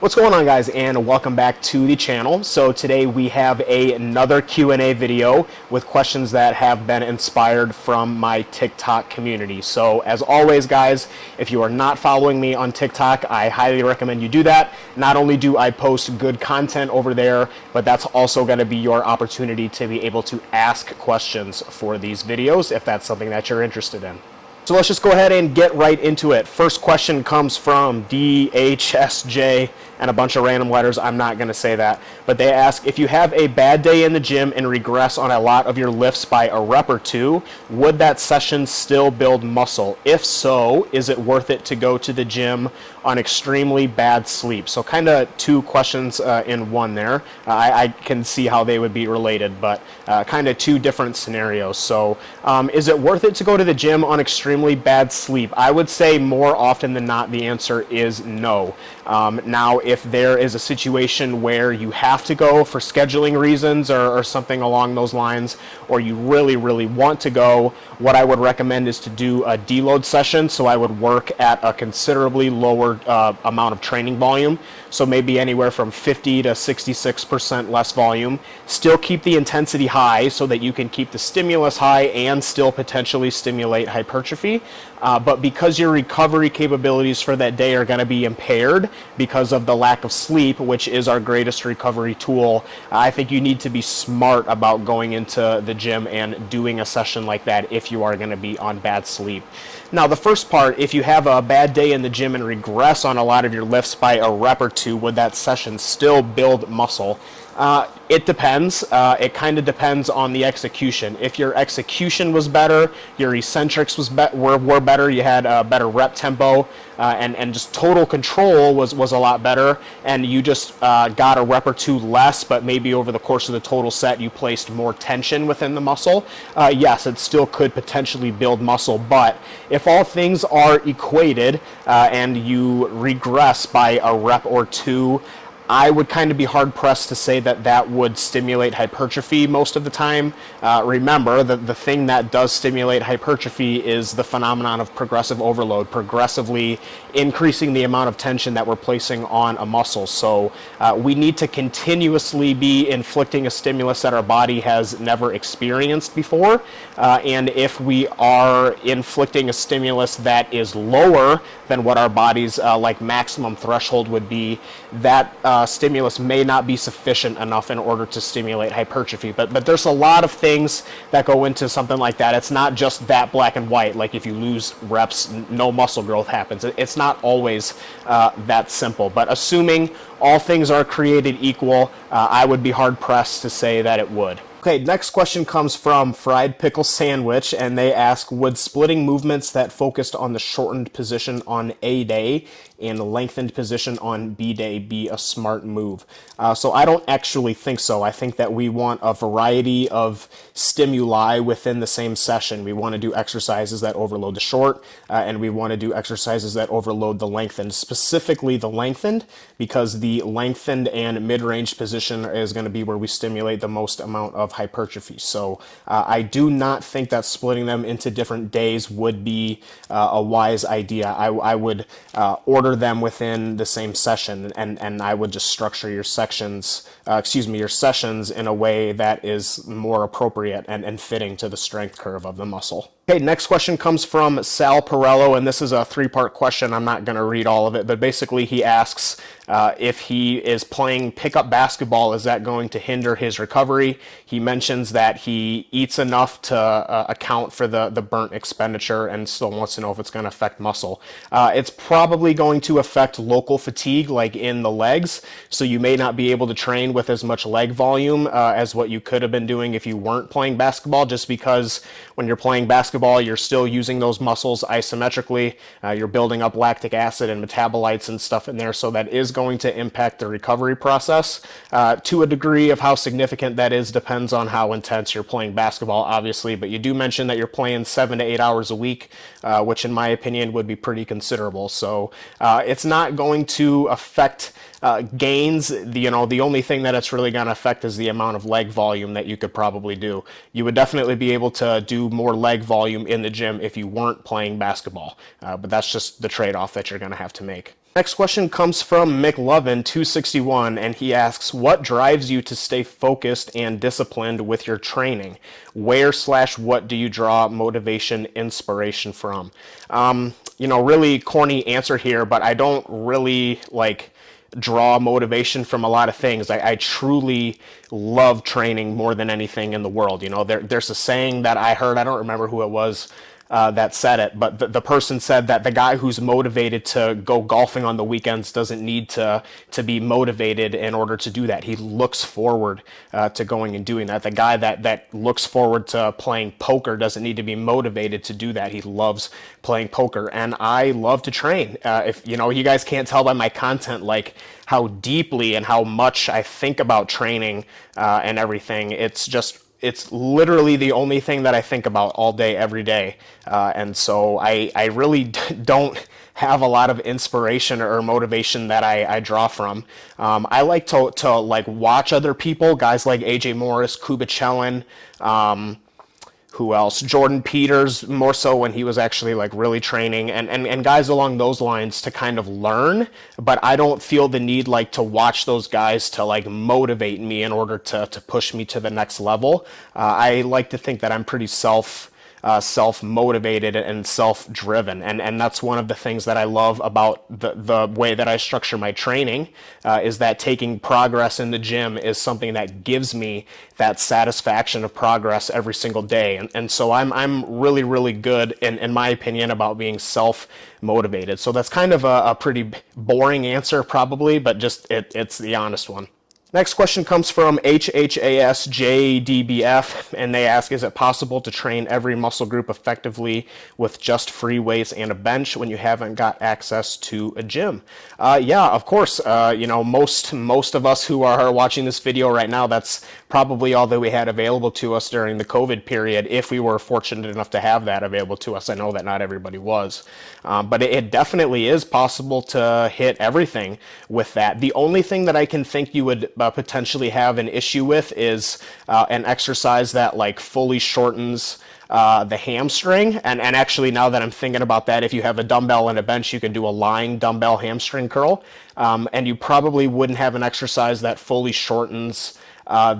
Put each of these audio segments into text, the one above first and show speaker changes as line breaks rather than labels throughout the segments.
What's going on, guys, and welcome back to the channel. So today we have another Q&A video with questions that have been inspired from my TikTok community. So as always, guys, if you are not following me on TikTok, I highly recommend you do that. Not only do I post good content over there, but that's also going to be your opportunity to be able to ask questions for these videos if that's something that you're interested in. So let's just go ahead and get right into it. First question comes from DHSJ and a bunch of random letters. I'm not going to say that. But they ask, if you have a bad day in the gym and regress on a lot of your lifts by a rep or two, would that session still build muscle? If so, is it worth it to go to the gym on extremely bad sleep? So kind of two questions in one there. I can see how they would be related, but kind of two different scenarios. So is it worth it to go to the gym on extremely bad sleep? I would say more often than not the answer is no. Now, if there is a situation where you have to go for scheduling reasons or something along those lines, or you really want to go, what I would recommend is to do a deload session. So I would work at a considerably lower amount of training volume. So maybe anywhere from 50 to 66% less volume. Still keep the intensity high so that you can keep the stimulus high and still potentially stimulate hypertrophy. But because your recovery capabilities for that day are going to be impaired because of the lack of sleep, which is our greatest recovery tool, I think you need to be smart about going into the gym and doing a session like that if you are going to be on bad sleep. Now, the first part, if you have a bad day in the gym and regress on a lot of your lifts by a rep or two, would that session still build muscle? It depends. It kind of depends on the execution. If your execution was better, your eccentrics were better, you had a better rep tempo, and just total control was a lot better, and you just got a rep or two less, but maybe over the course of the total set you placed more tension within the muscle, yes, it still could potentially build muscle. But if all things are equated and you regress by a rep or two, I would kind of be hard-pressed to say that that would stimulate hypertrophy most of the time. Remember, the thing that does stimulate hypertrophy is the phenomenon of progressive overload, progressively increasing the amount of tension that we're placing on a muscle. So we need to continuously be inflicting a stimulus that our body has never experienced before. And if we are inflicting a stimulus that is lower than what our body's like maximum threshold would be, that stimulus may not be sufficient enough in order to stimulate hypertrophy. But there's a lot of things that go into something like that. It's not just that black and white, like if you lose reps, no muscle growth happens. It's not always that simple. But assuming all things are created equal, I would be hard-pressed to say that it would. Okay, next question comes from Fried Pickle Sandwich, and they ask, would splitting movements that focused on the shortened position on A day and lengthened position on B day be a smart move? So I don't actually think so. I think that we want a variety of stimuli within the same session. We want to do exercises that overload the short, and we want to do exercises that overload the lengthened, specifically the lengthened, because the lengthened and mid-range position is going to be where we stimulate the most amount of hypertrophy. So I do not think that splitting them into different days would be a wise idea. I would order them within the same session, and I would just structure your your sessions in a way that is more appropriate and fitting to the strength curve of the muscle. Okay, next question comes from Sal Perello, and this is a three-part question. I'm not going to read all of it, but basically he asks if he is playing pickup basketball, is that going to hinder his recovery? He mentions that he eats enough to account for the burnt expenditure and still wants to know if it's going to affect muscle. It's probably going to affect local fatigue, like in the legs, so you may not be able to train with as much leg volume as what you could have been doing if you weren't playing basketball, just because when you're playing basketball, you're still using those muscles isometrically. You're building up lactic acid and metabolites and stuff in there, so that is going to impact the recovery process. To a degree of how significant that is depends on how intense you're playing basketball, obviously, but you do mention that you're playing 7 to 8 hours a week, which in my opinion would be pretty considerable. So it's not going to affect gains, the only thing that it's really going to affect is the amount of leg volume that you could probably do. You would definitely be able to do more leg volume in the gym if you weren't playing basketball, but that's just the trade-off that you're going to have to make. Next question comes from McLovin261, and he asks, what drives you to stay focused and disciplined with your training? Where/what do you draw motivation, inspiration from? Really corny answer here, but I don't really draw motivation from a lot of things. I truly love training more than anything in the world. There's a saying that I heard, I don't remember who it was, that said it, but the person said that the guy who's motivated to go golfing on the weekends doesn't need to be motivated in order to do that. He looks forward to going and doing that. The guy that looks forward to playing poker doesn't need to be motivated to do that. He loves playing poker, and I love to train. If you guys can't tell by my content how deeply and how much I think about training and everything. It's literally the only thing that I think about all day, every day. And so I really don't have a lot of inspiration or motivation that I draw from. I like to watch other people, guys like AJ Morris, Kuba Chellin, who else? Jordan Peters, more so when he was actually really training, and guys along those lines to kind of learn, but I don't feel the need to watch those guys to motivate me in order to push me to the next level. I like to think that I'm pretty self-motivated and self-driven, and that's one of the things that I love about the way that I structure my training, is that taking progress in the gym is something that gives me that satisfaction of progress every single day, and so I'm really, really good in my opinion about being self-motivated. So that's kind of a pretty boring answer probably, but just it's the honest one. Next question comes from HHASJDBF, and they ask, is it possible to train every muscle group effectively with just free weights and a bench when you haven't got access to a gym? Yeah, of course. Most of us who are watching this video right now, that's probably all that we had available to us during the COVID period, if we were fortunate enough to have that available to us. I know that not everybody was. But it definitely is possible to hit everything with that. The only thing that I can think you would potentially have an issue with is an exercise that fully shortens the hamstring, and actually, now that I'm thinking about that, if you have a dumbbell and a bench, you can do a lying dumbbell hamstring curl, and you probably wouldn't have an exercise that fully shortens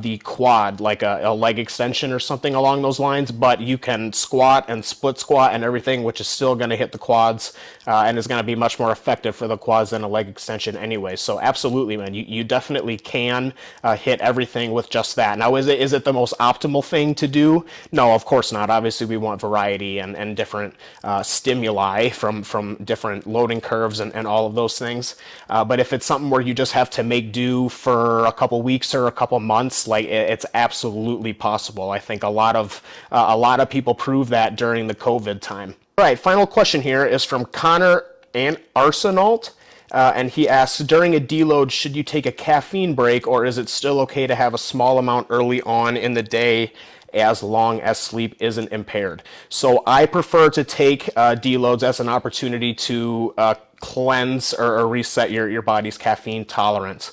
the quad, like a leg extension or something along those lines, but you can squat and split squat and everything, which is still going to hit the quads and is going to be much more effective for the quads than a leg extension anyway. So absolutely, man, you definitely can hit everything with just that. Now, is it the most optimal thing to do? No, of course not. Obviously, we want variety and different stimuli from different loading curves and all of those things. But if it's something where you just have to make do for a couple weeks or a couple months, it's absolutely possible. I think a lot of people prove that during the COVID time. All right, final question here is from Connor and Arsenault. And he asks, during a deload, should you take a caffeine break, or is it still okay to have a small amount early on in the day as long as sleep isn't impaired? So I prefer to take deloads as an opportunity to cleanse or reset your body's caffeine tolerance.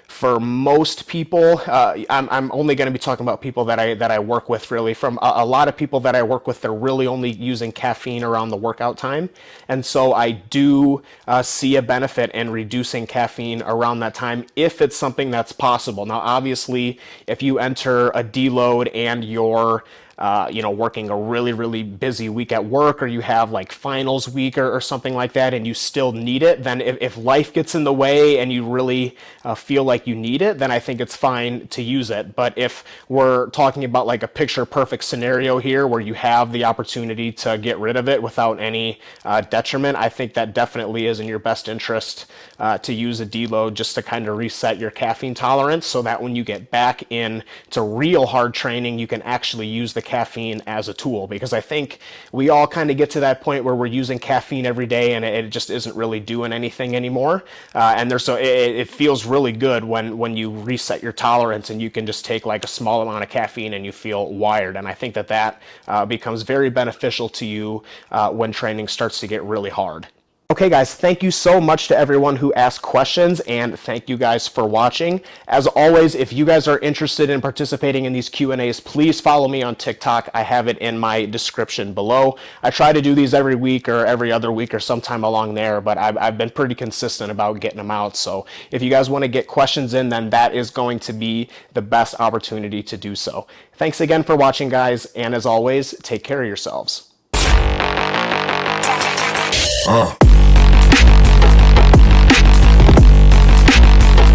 For most people, I'm only going to be talking about people that I work with, really. From a lot of people that I work with, they're really only using caffeine around the workout time, and so I do see a benefit in reducing caffeine around that time if it's something that's possible. Now, obviously, if you enter a deload and you're working a really, really busy week at work, or you have finals week or something like that, and you still need it, then if life gets in the way and you really feel like you need it, then I think it's fine to use it. But if we're talking about a picture perfect scenario here where you have the opportunity to get rid of it without any detriment, I think that definitely is in your best interest to use a deload just to kind of reset your caffeine tolerance, so that when you get back into real hard training, you can actually use the caffeine as a tool. Because I think we all kind of get to that point where we're using caffeine every day and it just isn't really doing anything anymore. And it feels really good when you reset your tolerance and you can just take a small amount of caffeine and you feel wired. And I think that becomes very beneficial to you when training starts to get really hard. Okay guys, thank you so much to everyone who asked questions, and thank you guys for watching. As always, if you guys are interested in participating in these Q&As, please follow me on TikTok. I have it in my description below. I try to do these every week or every other week or sometime along there, but I've been pretty consistent about getting them out. So if you guys want to get questions in, then that is going to be the best opportunity to do so. Thanks again for watching, guys, and as always, take care of yourselves.